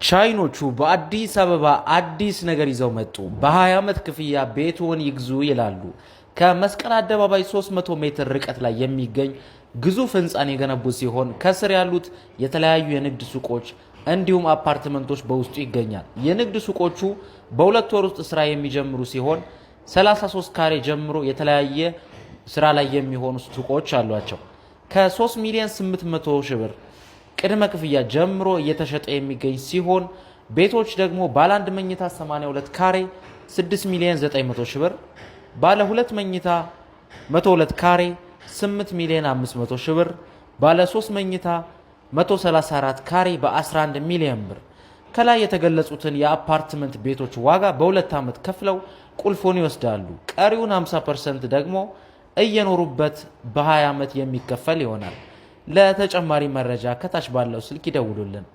ቻይኖቹ በአዲስ አበባ አዲስ ነገር ይዘው መጡ። በ20 ዓመት ክፍያ ቤትዎን ይግዙ ይላሉ። ከመስቀል አደባባይ 300 ሜትር ርቀት ላይ የሚገኝ ግዙፍ ህንፃን የገነቡ ሲሆን ከስር ያሉት የተለያዩ የንግድ ሱቆች እንዲሁም አፓርትመንቶች በውስጡ ይገኛል። የንግድ ሱቆቹ በ2 ወር ውስጥ ስራ የሚጀምሩ ሲሆን 33 ካሬ ጀምሮ የተለያየ ስራ ላይ የሚሆኑ ሱቆች አሏቸው። ከ3 ሚሊዮን 800 ሺህ ብር ቅድመ ክፍያ ጀምሮ እየተሸጠ የሚገኝ ሲሆን ቤቶች ደግሞ ባለ 1 መኝታ 82 ካሬ 6 ሚሊዮን 900 ሺህ ብር፣ ባለ 2 መኝታ 102 ካሬ 8 ሚሊዮን 500 ሺህ ብር፣ ባለ 3 መኝታ 134 ካሬ በ11 ሚሊዮን ብር። ከላይ የተገለጹትን የአፓርትመንት ቤቶች ዋጋ በ2 ዓመት ከፍለው ቁልፉን ይወስዳሉ። ቀሪውን 50% ደግሞ እየኖሩበት በ20 ዓመት የሚከፈል ይሆናል። ለተጨማሪ መረጃ ከታች ባለው ስልክ ይደውሉልን።